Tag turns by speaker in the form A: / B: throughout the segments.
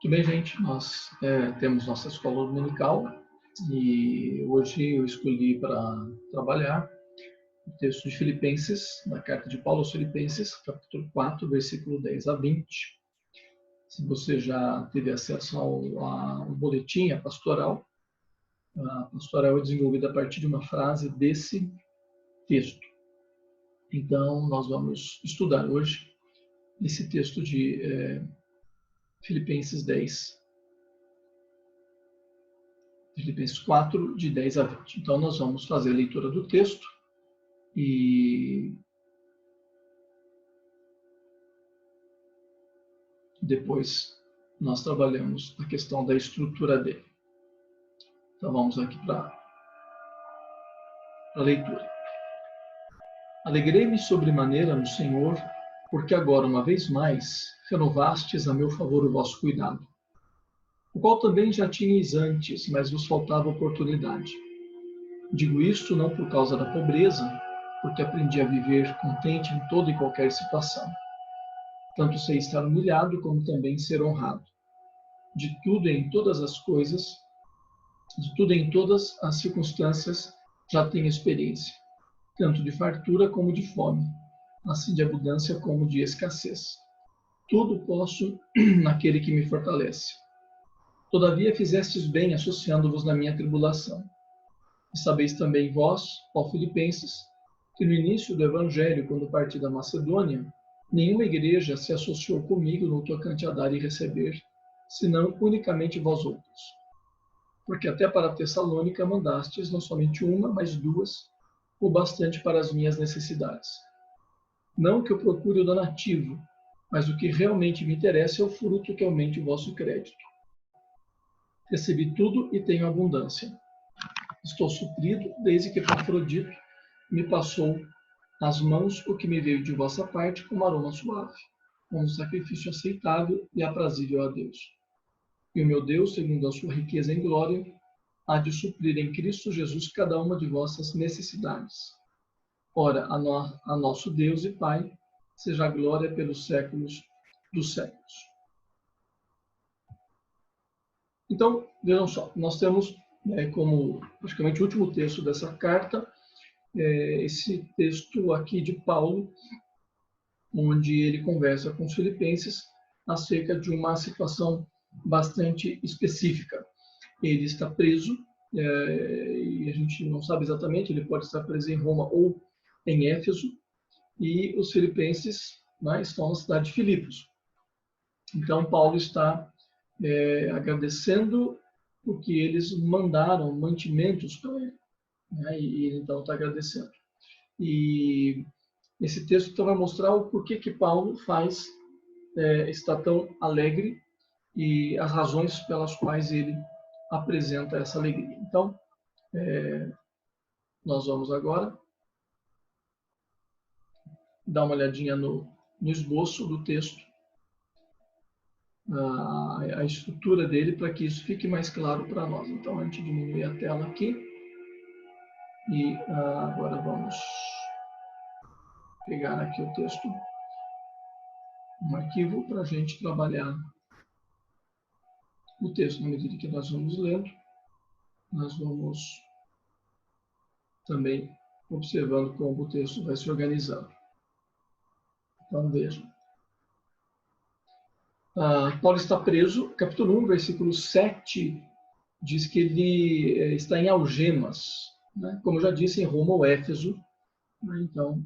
A: Tudo bem, gente? Nós temos nossa escola dominical e hoje eu escolhi para trabalhar o texto de Filipenses, da carta de Paulo aos Filipenses, capítulo 4, versículo 10 a 20. Se você já teve acesso ao boletim, a pastoral é desenvolvida a partir de uma frase desse texto. Então, nós vamos estudar hoje esse texto de Filipenses 10, Filipenses 4, de 10 a 20. Então, nós vamos fazer a leitura do texto e depois nós trabalhamos a questão da estrutura dele. Então, vamos aqui para a leitura. Alegrei-me sobremaneira no Senhor, porque agora, uma vez mais, renovastes a meu favor o vosso cuidado, o qual também já tinhais antes, mas vos faltava oportunidade. Digo isto não por causa da pobreza, porque aprendi a viver contente em toda e qualquer situação. Tanto sei estar humilhado, como também ser honrado. De tudo e em todas as coisas, de tudo e em todas as circunstâncias, já tenho experiência, tanto de fartura como de fome, assim de abundância como de escassez. Tudo posso naquele que me fortalece. Todavia fizestes bem associando-vos na minha tribulação. E sabeis também vós, ó Filipenses, que no início do Evangelho, quando parti da Macedônia, nenhuma igreja se associou comigo no tocante a dar e receber, senão unicamente vós outros. Porque até para Tessalônica mandastes não somente uma, mas duas, o bastante para as minhas necessidades. Não que eu procure o donativo, mas o que realmente me interessa é o fruto que aumente o vosso crédito. Recebi tudo e tenho abundância. Estou suprido desde que Epafrodito me passou às mãos o que me veio de vossa parte como aroma suave, como sacrifício aceitável e aprazível a Deus. E o meu Deus, segundo a sua riqueza em glória, há de suprir em Cristo Jesus cada uma de vossas necessidades. Ora, a nosso Deus e Pai, seja a glória pelos séculos dos séculos. Então, vejam só, nós temos como praticamente o último texto dessa carta, esse texto aqui de Paulo, onde ele conversa com os filipenses acerca de uma situação bastante específica. Ele está preso, e a gente não sabe exatamente, ele pode estar preso em Roma ou em Éfeso, e os filipenses estão na cidade de Filipos. Então, Paulo está agradecendo porque eles mandaram mantimentos para ele, e ele então está agradecendo. E esse texto então vai mostrar o porquê que Paulo está tão alegre e as razões pelas quais ele apresenta essa alegria. Então, nós vamos agora dar uma olhadinha no esboço do texto, a estrutura dele, para que isso fique mais claro para nós. Então, a gente diminui a tela aqui e agora vamos pegar aqui o texto, um arquivo, para a gente trabalhar o texto. Na medida que nós vamos lendo, nós vamos também observando como o texto vai se organizando. Então, vejam. Paulo está preso, capítulo 1, versículo 7, diz que ele está em algemas, como eu já disse, em Roma ou Éfeso. Então,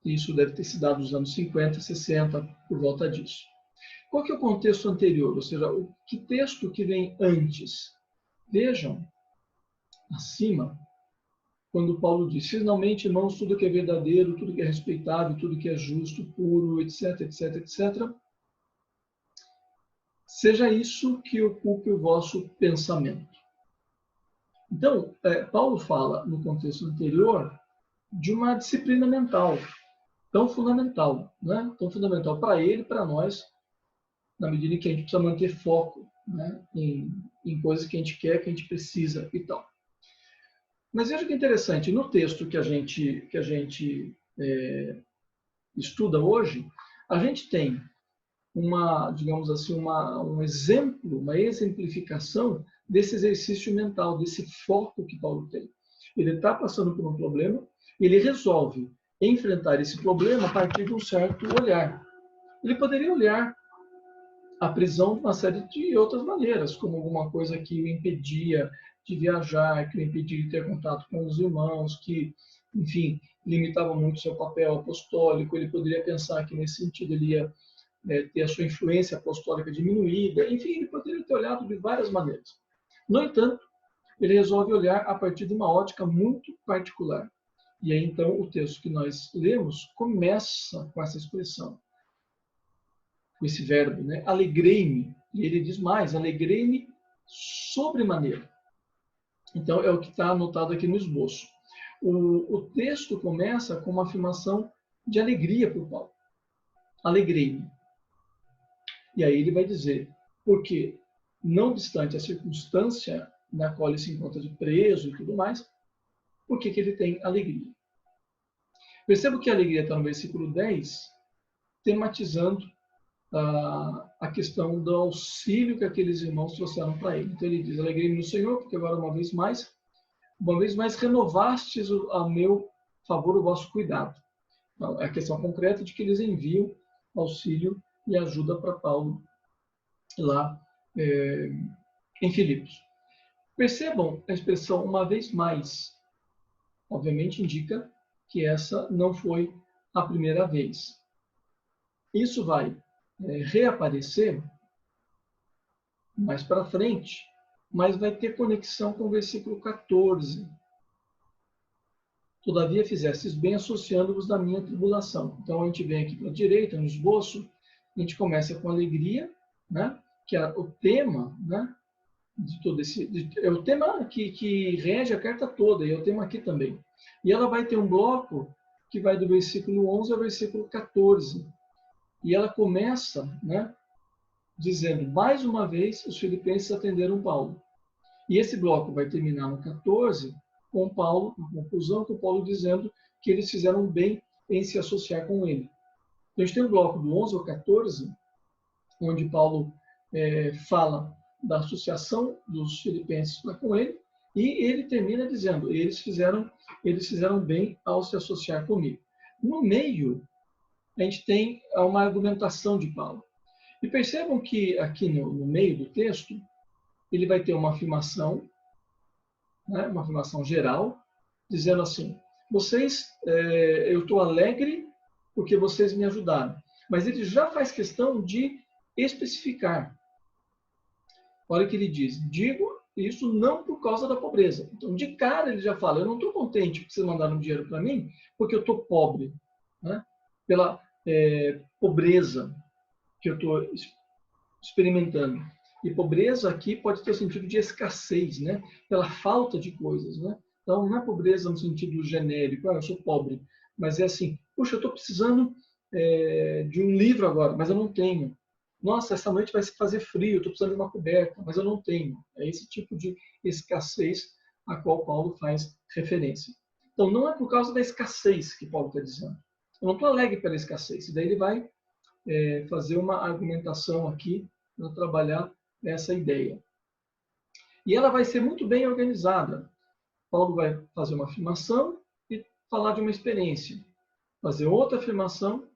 A: isso deve ter se dado nos anos 50, 60, por volta disso. Qual que é o contexto anterior? Ou seja, que texto que vem antes? Vejam, acima, quando Paulo diz: finalmente, irmãos, tudo que é verdadeiro, tudo que é respeitável, tudo que é justo, puro, etc, etc, etc, seja isso que ocupe o vosso pensamento. Então, Paulo fala, no contexto anterior, de uma disciplina mental tão fundamental, tão fundamental para ele e para nós, na medida em que a gente precisa manter foco em coisas que a gente quer, que a gente precisa e tal. Mas veja que interessante, no texto que a gente estuda hoje, a gente tem digamos assim, um exemplo, uma exemplificação desse exercício mental, desse foco que Paulo tem. Ele está passando por um problema, ele resolve enfrentar esse problema a partir de um certo olhar. Ele poderia olhar a prisão de uma série de outras maneiras, como alguma coisa que o impedia de viajar, que o impedia de ter contato com os irmãos, que, enfim, limitava muito seu papel apostólico. Ele poderia pensar que, nesse sentido, ele ia ter a sua influência apostólica diminuída. Enfim, ele poderia ter olhado de várias maneiras. No entanto, ele resolve olhar a partir de uma ótica muito particular. E aí, então, o texto que nós lemos começa com essa expressão, com esse verbo, né? Alegrei-me. E ele diz mais, alegrei-me sobremaneira. Então, é o que está anotado aqui no esboço. O texto começa com uma afirmação de alegria para o Paulo. Alegrei-me. E aí ele vai dizer, porque, não obstante a circunstância na qual ele se encontra de preso e tudo mais, por que ele tem alegria? Perceba que a alegria está no versículo 10, tematizando a questão do auxílio que aqueles irmãos trouxeram para ele. Então ele diz, alegrei-me no Senhor, porque agora uma vez mais renovastes a meu favor o vosso cuidado. Então, é a questão concreta de que eles enviam auxílio e ajuda para Paulo lá em Filipos. Percebam a expressão uma vez mais. Obviamente indica que essa não foi a primeira vez. Isso vai reaparecer mais para frente, mas vai ter conexão com o versículo 14. Todavia fizestes bem associando-vos da minha tribulação. Então a gente vem aqui para a direita, no esboço, a gente começa com alegria, né? Que é o tema, né? De todo é o tema que rege a carta toda, e é o tema aqui também. E ela vai ter um bloco que vai do versículo 11 ao versículo 14. E ela começa, né, dizendo, mais uma vez, os filipenses atenderam Paulo. E esse bloco vai terminar no 14, com Paulo, na conclusão, com Paulo dizendo que eles fizeram bem em se associar com ele. Então, a gente tem um bloco do 11 ao 14, onde Paulo fala da associação dos filipenses com ele, e ele termina dizendo, eles fizeram bem ao se associar comigo. No meio, a gente tem uma argumentação de Paulo. E percebam que aqui no meio do texto, ele vai ter uma afirmação, né, uma afirmação geral, dizendo assim, eu estou alegre porque vocês me ajudaram. Mas ele já faz questão de especificar. Olha o que ele diz, digo isso não por causa da pobreza. Então, de cara, ele já fala, eu não estou contente porque vocês mandaram dinheiro para mim, porque eu estou pobre, né? Pela pobreza que eu estou experimentando. E pobreza aqui pode ter o sentido de escassez, né? Pela falta de coisas, né? Então, não é pobreza no sentido genérico, eu sou pobre, mas é assim, puxa, eu estou precisando de um livro agora, mas eu não tenho. Nossa, essa noite vai se fazer frio, eu estou precisando de uma coberta, mas eu não tenho. É esse tipo de escassez a qual Paulo faz referência. Então, não é por causa da escassez que Paulo está dizendo. Eu não estou alegre pela escassez. E daí ele vai fazer uma argumentação aqui para trabalhar essa ideia. E ela vai ser muito bem organizada. Paulo vai fazer uma afirmação e falar de uma experiência. Fazer outra afirmação,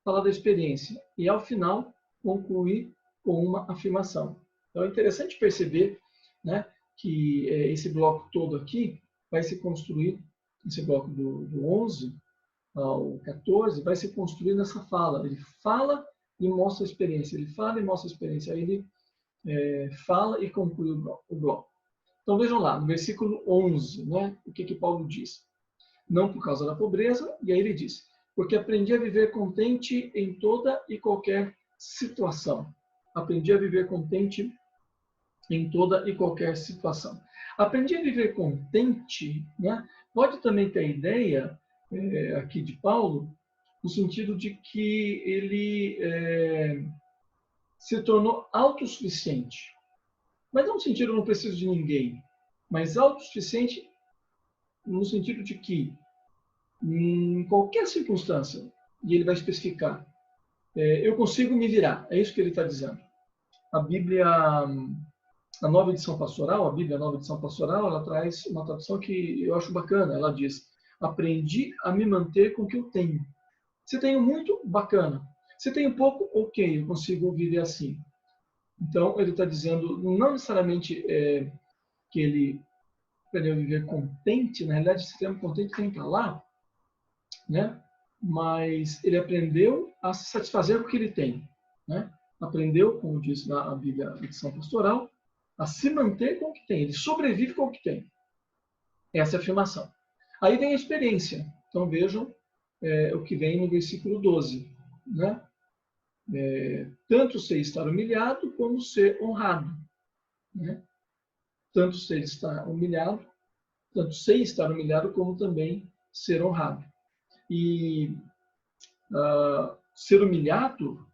A: falar da experiência. E, ao final, concluir com uma afirmação. Então, é interessante perceber, né, que esse bloco todo aqui vai se construir, esse bloco do 11 ao 14, vai se construir nessa fala. Ele fala e mostra a experiência. Ele fala e mostra a experiência. Aí ele fala e conclui o bloco. Então, vejam lá, no versículo 11, né, o que Paulo diz? Não por causa da pobreza, e aí ele diz, porque aprendi a viver contente em toda e qualquer situação. Aprendi a viver contente em toda e qualquer situação. Aprendi a viver contente, né? Pode também ter a ideia aqui de Paulo, no sentido de que ele se tornou autossuficiente. Mas não no sentido, eu não preciso de ninguém, mas autossuficiente no sentido de que, em qualquer circunstância, e ele vai especificar, Eu consigo me virar, é isso que ele está dizendo. A Bíblia, a Nova Edição Pastoral, a Bíblia Nova Edição Pastoral, ela traz uma tradução que eu acho bacana. Ela diz: aprendi a me manter com o que eu tenho. Se tenho muito, bacana. Se tenho pouco, ok, eu consigo viver assim. Então, ele está dizendo, não necessariamente que ele aprendeu a viver contente, na realidade, esse termo contente tem para lá, né? Mas ele aprendeu a se satisfazer com o que ele tem, né? Aprendeu, como diz na Bíblia, a edição pastoral, a se manter com o que tem. Ele sobrevive com o que tem. Essa é a afirmação. Aí vem a experiência. Então vejam o que vem no versículo 12, né? Tanto sei estar humilhado como ser honrado, né? Tanto sei estar humilhado, tanto sei estar humilhado como também ser honrado. E ser humilhado,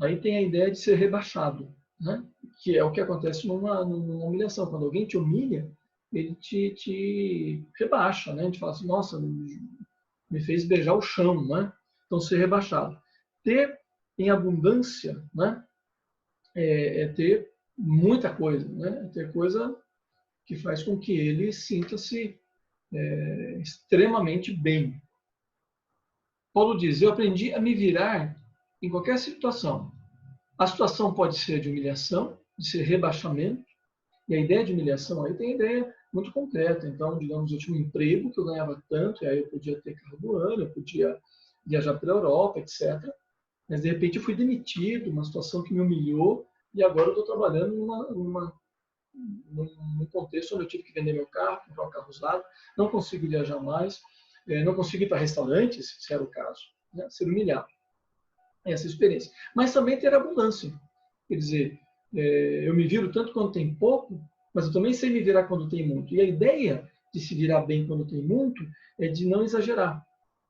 A: aí tem a ideia de ser rebaixado, né? Que é o que acontece numa humilhação. Quando alguém te humilha, ele te rebaixa, né? A gente fala assim, nossa, me fez beijar o chão, né? Então, ser rebaixado. Ter em abundância, né? É ter muita coisa, né? É ter coisa que faz com que ele sinta-se extremamente bem. Paulo diz, eu aprendi a me virar em qualquer situação. A situação pode ser de humilhação, de ser rebaixamento, e a ideia de humilhação aí tem a ideia muito concreta. Então, digamos, eu tinha um emprego que eu ganhava tanto, e aí eu podia ter carro do ano, eu podia viajar para a Europa, etc. Mas, de repente, eu fui demitido, uma situação que me humilhou, e agora eu estou trabalhando num contexto onde eu tive que vender meu carro, comprar um carro usado, não consigo viajar mais, não consigo ir para restaurantes, se era o caso, né? Ser humilhado. Essa experiência. Mas também ter abundância. Quer dizer, eu me viro tanto quando tem pouco, mas eu também sei me virar quando tem muito. E a ideia de se virar bem quando tem muito é de não exagerar.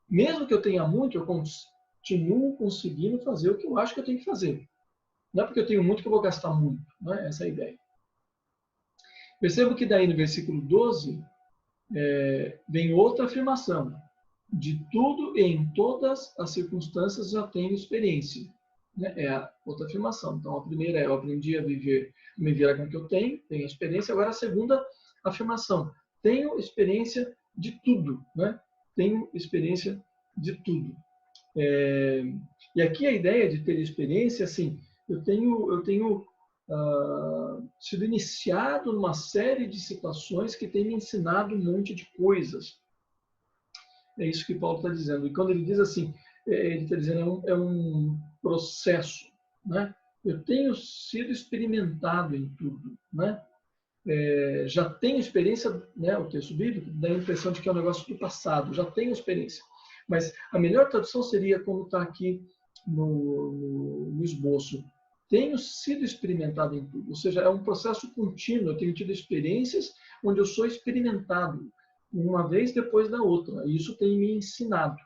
A: Mesmo que eu tenha muito, eu continuo conseguindo fazer o que eu acho que eu tenho que fazer. Não é porque eu tenho muito que eu vou gastar muito. Não é essa a ideia. Percebo que daí no versículo 12 vem outra afirmação. De tudo e em todas as circunstâncias já tenho experiência. Né? É a outra afirmação. Então, a primeira é eu aprendi a viver, me virar com o que eu tenho experiência. Agora, a segunda afirmação, tenho experiência de tudo. Né? Tenho experiência de tudo. E aqui a ideia de ter experiência, assim, eu tenho sido iniciado numa série de situações que têm me ensinado um monte de coisas. É isso que Paulo está dizendo. E quando ele diz assim, ele está dizendo é um processo, né? Eu tenho sido experimentado em tudo, né? Já tenho experiência, né? O texto bíblico dá a impressão de que é um negócio do passado. Já tenho experiência. Mas a melhor tradução seria como está aqui no esboço. Tenho sido experimentado em tudo. Ou seja, é um processo contínuo. Eu tenho tido experiências onde eu sou experimentado uma vez depois da outra. E isso tem me ensinado.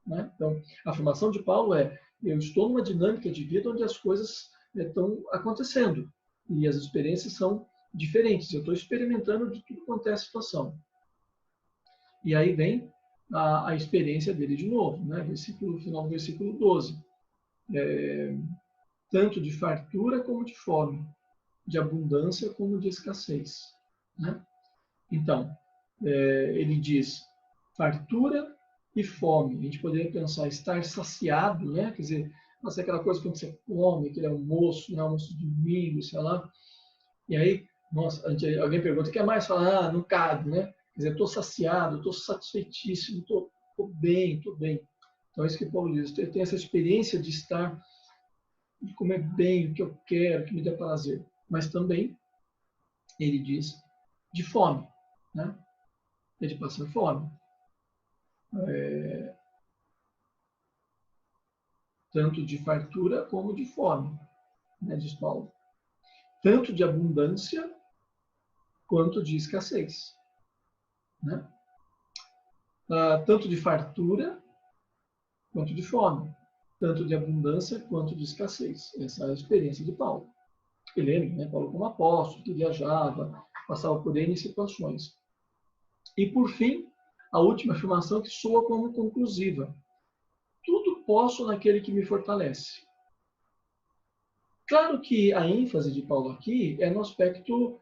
A: Né? Então, a afirmação de Paulo é: eu estou numa dinâmica de vida onde as coisas estão acontecendo e as experiências são diferentes. Eu estou experimentando de tudo quanto é a situação. E aí vem a experiência dele de novo, né? Final do versículo 12. Tanto de fartura como de fome, de abundância como de escassez. Né? Então, ele diz fartura e fome. A gente poderia pensar estar saciado, né? Quer dizer, nossa, aquela coisa quando você come, aquele almoço, né? Almoço de domingo, sei lá. E aí, nossa, alguém pergunta, quer mais? Fala, não cabe, né? Quer dizer, estou saciado, estou satisfeitíssimo, estou bem, estou bem. Então, é isso que Paulo diz. Eu tenho essa experiência de estar, de comer bem o que eu quero, que me dê prazer. Mas também, ele diz, de fome, né? É de passar fome. Tanto de fartura como de fome, né, diz Paulo. Tanto de abundância quanto de escassez. Né? Tanto de fartura quanto de fome. Tanto de abundância quanto de escassez. Essa é a experiência de Paulo. Ele, né, Paulo como apóstolo, que viajava, passava por N situações. E, por fim, a última afirmação que soa como conclusiva. Tudo tudo posso naquele que me fortalece. Claro que a ênfase de Paulo aqui é no aspecto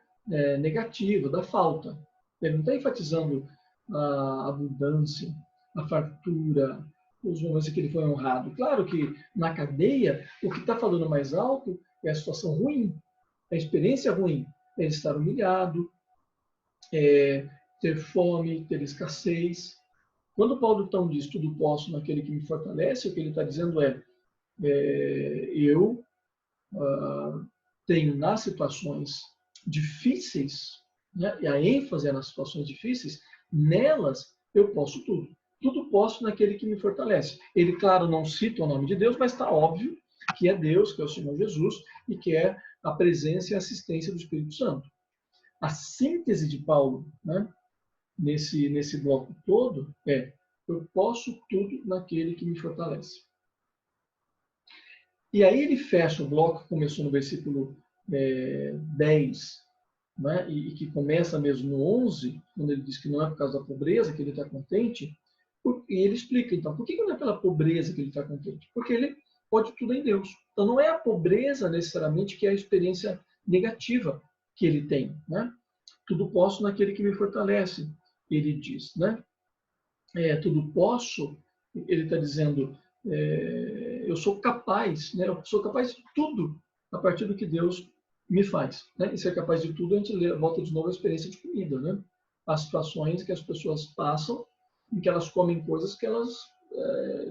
A: negativo, da falta. Ele não está enfatizando a abundância, a fartura, os momentos em que ele foi honrado. Claro que na cadeia, o que está falando mais alto é a situação ruim, a experiência ruim, é estar humilhado, ter fome, ter escassez. Quando Paulo então diz tudo posso naquele que me fortalece, o que ele está dizendo eu tenho nas situações difíceis, né, e a ênfase é nas situações difíceis, nelas eu posso tudo. Tudo posso naquele que me fortalece. Ele, claro, não cita o nome de Deus, mas está óbvio que é Deus, que é o Senhor Jesus, e que é a presença e a assistência do Espírito Santo. A síntese de Paulo, né, nesse bloco todo eu posso tudo naquele que me fortalece. E aí ele fecha o bloco que começou no versículo 10, né, e que começa mesmo no 11, quando ele diz que não é por causa da pobreza que ele está contente, e ele explica, então, por que não é pela pobreza que ele está contente? Porque ele pode tudo em Deus. Então não é a pobreza necessariamente que é a experiência negativa que ele tem, né? Tudo posso naquele que me fortalece, ele diz, né? Tudo posso, ele está dizendo, eu sou capaz, né? Eu sou capaz de tudo a partir do que Deus me faz, né? E ser capaz de tudo, a gente volta de novo à experiência de comida, né? As situações que as pessoas passam em que elas comem coisas que elas,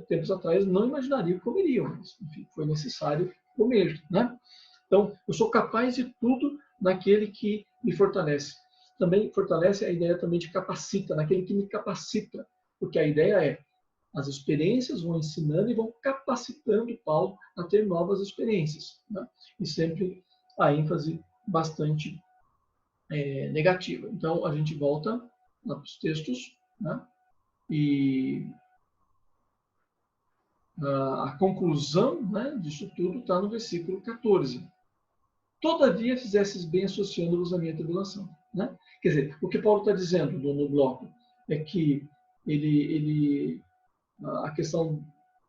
A: tempos atrás, não imaginariam que comeriam, mas, enfim, foi necessário comer, né? Então, eu sou capaz de tudo naquele que me fortalece. Também fortalece a ideia também de capacita, naquele que me capacita, porque a ideia as experiências vão ensinando e vão capacitando Paulo a ter novas experiências, né? E sempre a ênfase bastante negativa. Então, a gente volta lá para os textos, né? E a conclusão, né, disso tudo está no versículo 14. Todavia fizesses bem associando-vos à minha tribulação. Né? Quer dizer, o que Paulo está dizendo no bloco é que a questão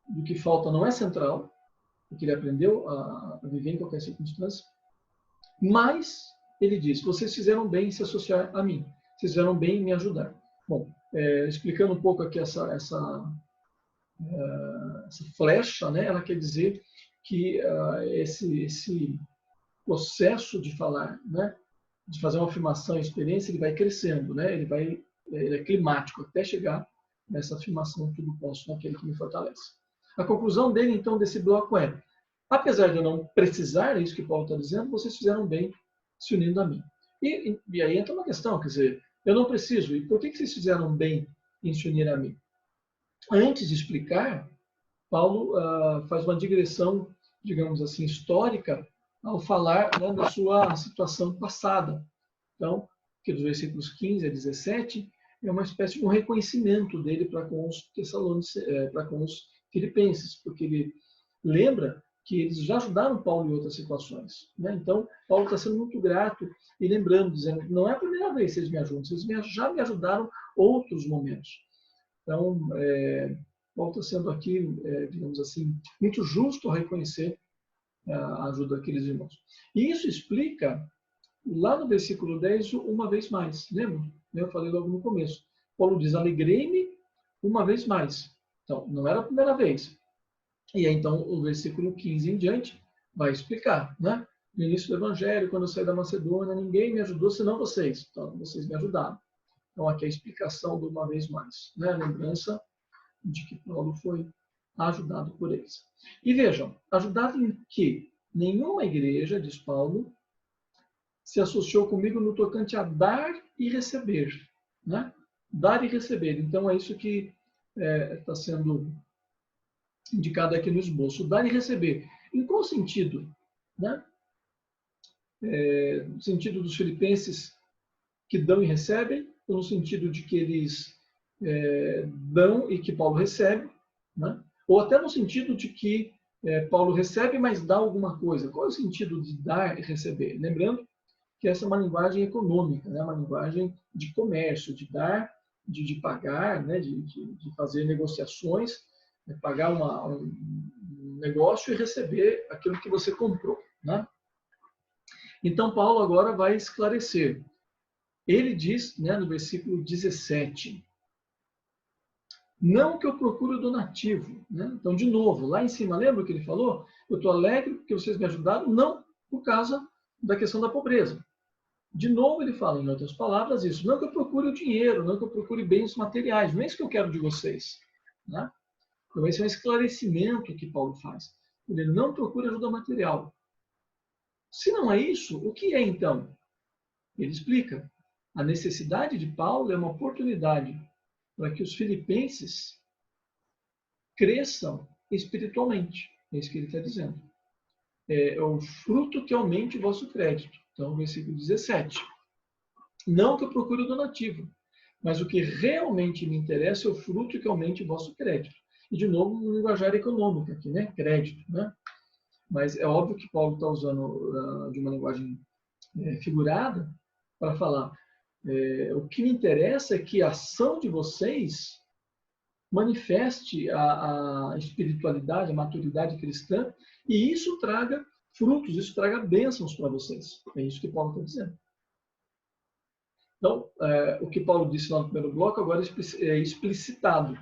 A: do que falta não é central, porque ele aprendeu a viver em qualquer circunstância, mas ele diz, vocês fizeram bem em se associar a mim, vocês fizeram bem em me ajudar. Bom, explicando um pouco aqui essa flecha, né, ela quer dizer que esse processo de falar, né, de fazer uma afirmação e experiência, ele vai crescendo, né, ele é climático até chegar nessa afirmação tudo posso naquele que me fortalece. A conclusão dele, então, desse bloco apesar de eu não precisar, é isso que Paulo está dizendo, vocês fizeram bem se unindo a mim. E aí entra uma questão, quer dizer, eu não preciso, e por que vocês fizeram bem em se unir a mim? Antes de explicar, Paulo faz uma digressão, digamos assim, histórica, ao falar, né, da sua situação passada. Então, que dos versículos 15 a 17 é uma espécie de um reconhecimento dele para com os para com os filipenses, porque ele lembra que eles já ajudaram Paulo em outras situações, né? Então, Paulo está sendo muito grato e lembrando, dizendo que não é a primeira vez que vocês me ajudam, vocês já me ajudaram outros momentos. Então, Paulo está sendo aqui, digamos assim, muito justo ao reconhecer a ajuda daqueles irmãos. E isso explica, lá no versículo 10, uma vez mais. Lembra? Eu falei logo no começo. Paulo diz, alegrei-me uma vez mais. Então, não era a primeira vez. E aí, então, o versículo 15 em diante vai explicar, né? No início do Evangelho, quando eu saí da Macedônia, ninguém me ajudou senão vocês. Então, vocês me ajudaram. Então, aqui é a explicação de uma vez mais, né? A lembrança de que Paulo foi ajudado por eles. E vejam, ajudado em que nenhuma igreja, diz Paulo, se associou comigo no tocante a dar e receber, né? Dar e receber. Então é isso que está sendo indicado aqui no esboço. Dar e receber. Em qual sentido? Né? No sentido dos filipenses que dão e recebem, ou no sentido de que eles dão e que Paulo recebe, né? Ou até no sentido de que Paulo recebe, mas dá alguma coisa. Qual é o sentido de dar e receber? Lembrando que essa é uma linguagem econômica, né? Uma linguagem de comércio, de dar, de pagar, né? de fazer negociações É pagar um negócio e receber aquilo que você comprou, né? Então, Paulo agora vai esclarecer. Ele diz, né, no versículo 17, não que eu procure o donativo, né? Então, de novo, lá em cima, lembra o que ele falou? Eu estou alegre porque vocês me ajudaram, não por causa da questão da pobreza. De novo, ele fala, em outras palavras, isso. Não que eu procure o dinheiro, não que eu procure bens materiais, não é isso que eu quero de vocês, né? Então, esse é um esclarecimento que Paulo faz. Ele não procura ajuda material. Se não é isso, o que é então? Ele explica. A necessidade de Paulo é uma oportunidade para que os filipenses cresçam espiritualmente. É isso que ele está dizendo. É o fruto que aumente o vosso crédito. Então, versículo 17. Não que eu procure o donativo, mas o que realmente me interessa é o fruto que aumente o vosso crédito. E, de novo, no linguajar econômico aqui, né? Crédito, né? Mas é óbvio que Paulo está usando de uma linguagem figurada para falar o que me interessa é que a ação de vocês manifeste a espiritualidade, a maturidade cristã, e isso traga frutos, isso traga bênçãos para vocês. É isso que Paulo está dizendo. Então, o que Paulo disse lá no primeiro bloco agora é explicitado.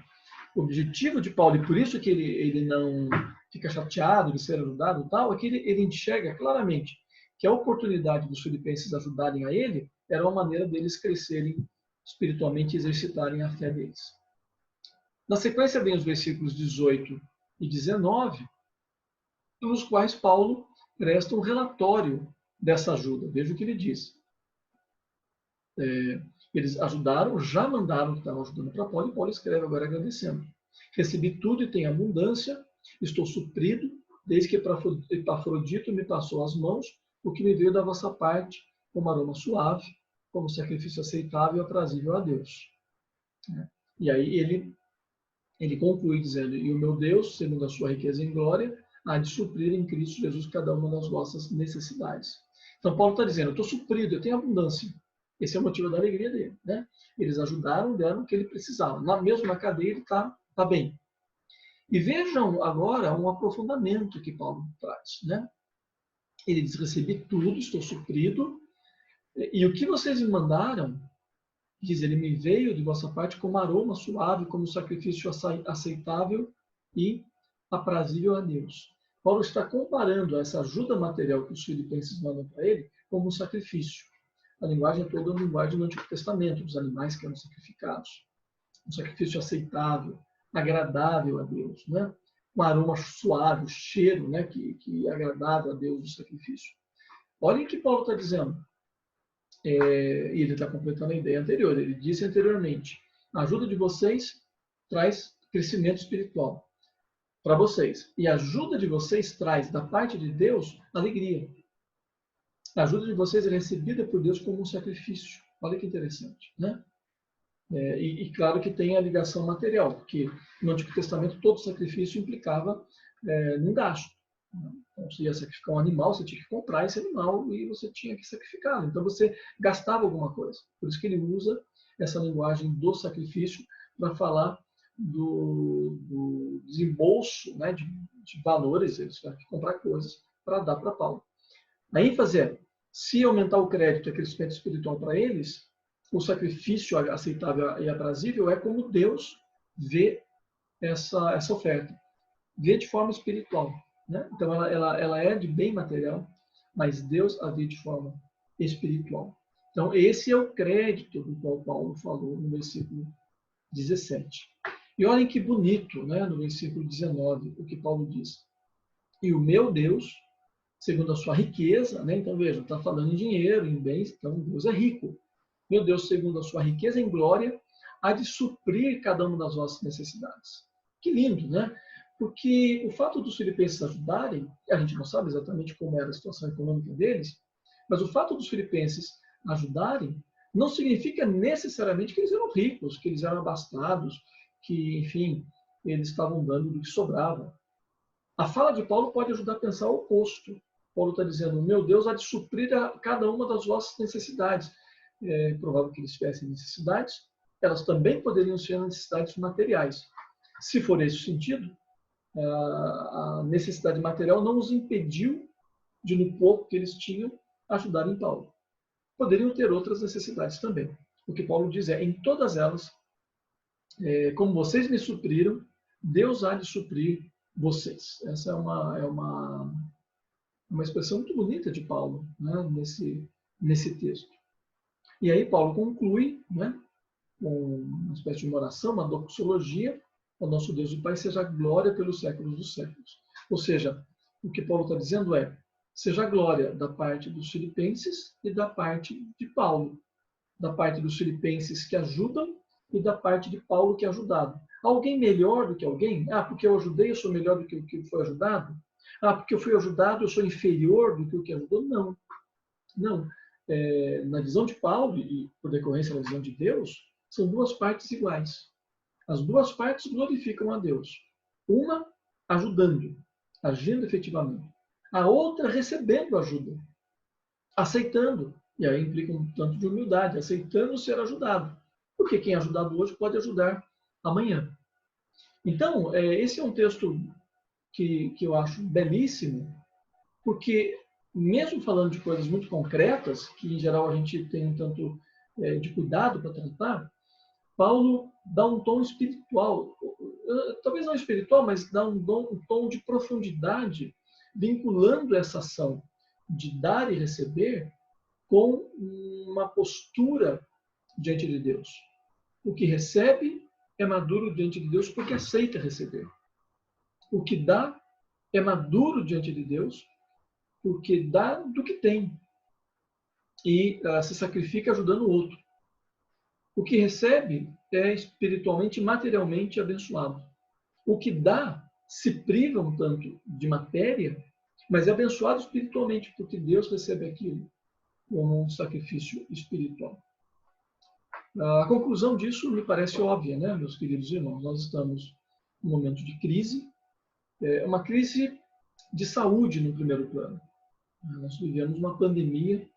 A: O objetivo de Paulo, e por isso que ele não fica chateado de ser ajudado e tal, é que ele enxerga claramente que a oportunidade dos filipenses ajudarem a ele era uma maneira deles crescerem espiritualmente e exercitarem a fé deles. Na sequência vem os versículos 18 e 19, nos quais Paulo presta um relatório dessa ajuda. Veja o que ele diz. Eles ajudaram, já mandaram que estavam ajudando para Paulo, e Paulo escreve agora agradecendo. Recebi tudo e tenho abundância, estou suprido, desde que Epafrodito me passou as mãos, o que me veio da vossa parte, como aroma suave, como sacrifício aceitável e aprazível a Deus. E aí ele conclui dizendo, e o meu Deus, segundo a sua riqueza em glória, há de suprir em Cristo Jesus cada uma das vossas necessidades. Então Paulo está dizendo, eu estou suprido, eu tenho abundância. Esse é o motivo da alegria dele, né? Eles ajudaram, deram o que ele precisava. Mesmo na cadeia ele está bem. E vejam agora um aprofundamento que Paulo traz, né? Ele diz, recebi tudo, estou suprido, e o que vocês me mandaram, diz, ele me veio de vossa parte como aroma suave, como sacrifício aceitável e aprazível a Deus. Paulo está comparando essa ajuda material que os filipenses mandam para ele como um sacrifício. A linguagem é toda uma linguagem do Antigo Testamento, dos animais que eram sacrificados. Um sacrifício aceitável, agradável a Deus, né? Um aroma suave, um cheiro, né? que é agradável a Deus do sacrifício. Olhem o que Paulo está dizendo. E ele está completando a ideia anterior. Ele disse anteriormente, a ajuda de vocês traz crescimento espiritual para vocês. E a ajuda de vocês traz, da parte de Deus, alegria. A ajuda de vocês é recebida por Deus como um sacrifício. Olha que interessante, né? E claro que tem a ligação material, porque no Antigo Testamento todo sacrifício implicava num gasto. Então, você ia sacrificar um animal, você tinha que comprar esse animal e você tinha que sacrificá-lo. Então, você gastava alguma coisa. Por isso que ele usa essa linguagem do sacrifício para falar do desembolso, né, de valores. Eles tiveram que comprar coisas para dar para Paulo. A ênfase é, se aumentar o crédito e crescimento espiritual para eles, o sacrifício aceitável e aprazível é como Deus vê essa oferta. Vê de forma espiritual. Né? Então, ela é de bem material, mas Deus a vê de forma espiritual. Então, esse é o crédito do qual Paulo falou no versículo 17. E olhem que bonito, né, no versículo 19, o que Paulo diz. E o meu Deus, segundo a sua riqueza, né? Então, veja, está falando em dinheiro, em bens, então Deus é rico. Meu Deus, segundo a sua riqueza em glória, há de suprir cada uma das vossas necessidades. Que lindo, né? Porque o fato dos filipenses ajudarem, a gente não sabe exatamente como era a situação econômica deles, mas o fato dos filipenses ajudarem não significa necessariamente que eles eram ricos, que eles eram abastados, que, enfim, eles estavam dando do que sobrava. A fala de Paulo pode ajudar a pensar o oposto. Paulo está dizendo, meu Deus há de suprir a cada uma das vossas necessidades. É provável que eles tivessem necessidades, elas também poderiam ser necessidades materiais. Se for esse o sentido, a necessidade material não os impediu de, no pouco que eles tinham, ajudar em Paulo. Poderiam ter outras necessidades também. O que Paulo diz é, em todas elas, como vocês me supriram, Deus há de suprir vocês. Essa é uma expressão muito bonita de Paulo, né, nesse texto. E aí Paulo conclui, né, com uma espécie de uma oração, uma doxologia, ao nosso Deus e Pai seja a glória pelos séculos dos séculos. Ou seja, o que Paulo está dizendo é, seja a glória da parte dos filipenses e da parte de Paulo. Da parte dos filipenses que ajudam e da parte de Paulo que é ajudado. Alguém melhor do que alguém? Ah, porque eu ajudei, eu sou melhor do que o que foi ajudado? Ah, porque eu fui ajudado, eu sou inferior do que o que ajudou? Não. Não. Na visão de Paulo, e por decorrência da visão de Deus, são duas partes iguais. As duas partes glorificam a Deus. Uma ajudando, agindo efetivamente. A outra recebendo ajuda, aceitando. E aí implica um tanto de humildade, aceitando ser ajudado. Porque quem é ajudado hoje pode ajudar amanhã. Então, esse é um texto que eu acho belíssimo, porque mesmo falando de coisas muito concretas, que em geral a gente tem um tanto de cuidado para tratar, Paulo dá um tom espiritual, talvez não espiritual, mas dá um tom de profundidade, vinculando essa ação de dar e receber com uma postura diante de Deus. O que recebe é maduro diante de Deus porque aceita receber. O que dá é maduro diante de Deus porque dá do que tem e se sacrifica ajudando o outro. O que recebe é espiritualmente e materialmente abençoado. O que dá se priva um tanto de matéria, mas é abençoado espiritualmente, porque Deus recebe aquilo como um sacrifício espiritual. A conclusão disso me parece óbvia, né, meus queridos irmãos? Nós estamos num momento de crise, uma crise de saúde no primeiro plano. Nós vivemos uma pandemia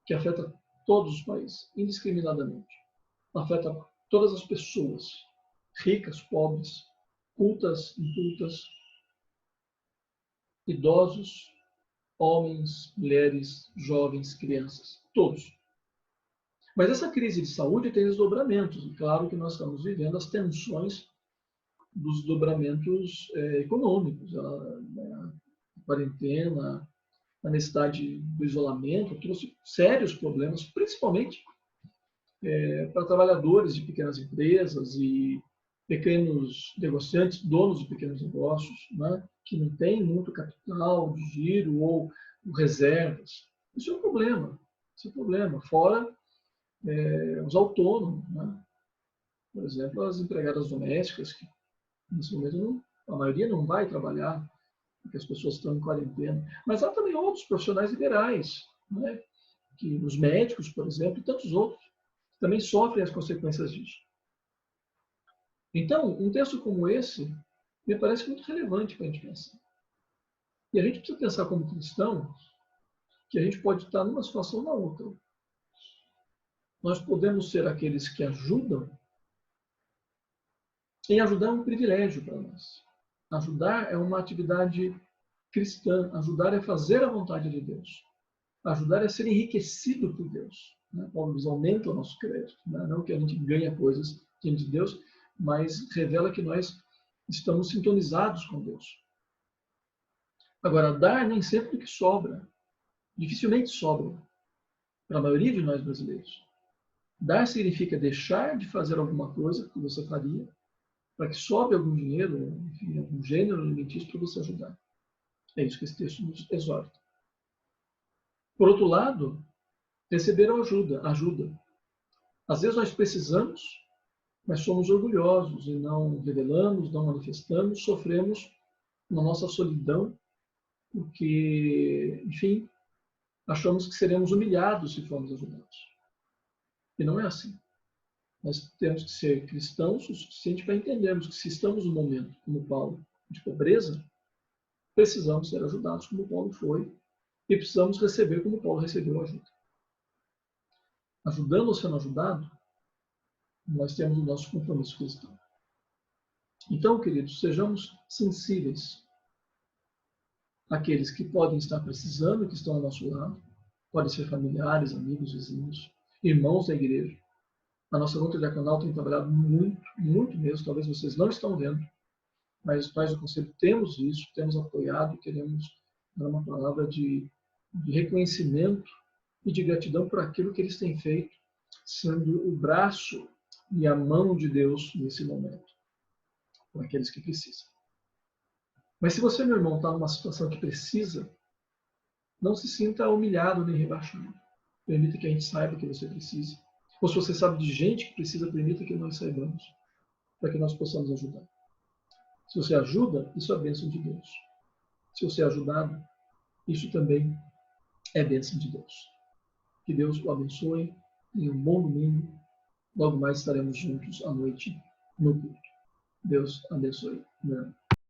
A: que afeta todos os países, indiscriminadamente. Afeta todas as pessoas, ricas, pobres, cultas, incultas, idosos, homens, mulheres, jovens, crianças, todos. Mas essa crise de saúde tem desdobramentos, e claro que nós estamos vivendo as tensões dos desdobramentos econômicos, a quarentena, a necessidade do isolamento trouxe sérios problemas, principalmente para trabalhadores de pequenas empresas e pequenos negociantes, donos de pequenos negócios, né, que não têm muito capital de giro ou reservas. Isso é um problema. Isso é um problema. Fora os autônomos, né? Por exemplo, as empregadas domésticas, que nesse momento a maioria não vai trabalhar, porque as pessoas estão em quarentena. Mas há também outros profissionais liberais, né? Que os médicos, por exemplo, e tantos outros, também sofrem as consequências disso. Então, um texto como esse me parece muito relevante para a gente pensar. E a gente precisa pensar como cristão que a gente pode estar numa situação ou na outra. Nós podemos ser aqueles que ajudam, e ajudar é um privilégio para nós. Ajudar é uma atividade cristã. Ajudar é fazer a vontade de Deus. Ajudar é ser enriquecido por Deus. Né? Paulo diz, aumenta o nosso crédito. Né? Não que a gente ganhe coisas diante de Deus, mas revela que nós estamos sintonizados com Deus. Agora, dar nem sempre o que sobra. Dificilmente sobra para a maioria de nós brasileiros. Dar significa deixar de fazer alguma coisa que você faria para que sobre algum dinheiro, enfim, algum gênero alimentício para você ajudar. É isso que esse texto nos exorta. Por outro lado, receber ajuda. Às vezes nós precisamos, mas somos orgulhosos e não revelamos, não manifestamos, sofremos na nossa solidão, porque, enfim, achamos que seremos humilhados se formos ajudados. E não é assim. Nós temos que ser cristãos o suficiente para entendermos que se estamos num momento, como Paulo, de pobreza, precisamos ser ajudados como Paulo foi e precisamos receber como Paulo recebeu ajuda. Ajudando ou sendo ajudado, nós temos o nosso compromisso cristão. Então, queridos, sejamos sensíveis àqueles que podem estar precisando, que estão ao nosso lado. Podem ser familiares, amigos, vizinhos, irmãos da igreja. A nossa luta diaconal tem trabalhado muito, muito mesmo. Talvez vocês não estão vendo, mas nós do Conselho temos visto, temos apoiado e queremos dar uma palavra de reconhecimento e de gratidão por aquilo que eles têm feito, sendo o braço e a mão de Deus nesse momento, para aqueles que precisam. Mas se você, meu irmão, está numa situação que precisa, não se sinta humilhado nem rebaixado. Permita que a gente saiba que você precisa. Ou se você sabe de gente que precisa, permita que nós saibamos, para que nós possamos ajudar. Se você ajuda, isso é bênção de Deus. Se você é ajudado, isso também é bênção de Deus. Que Deus o abençoe e um bom domingo. Logo mais estaremos juntos à noite no culto. Deus abençoe, meu irmão.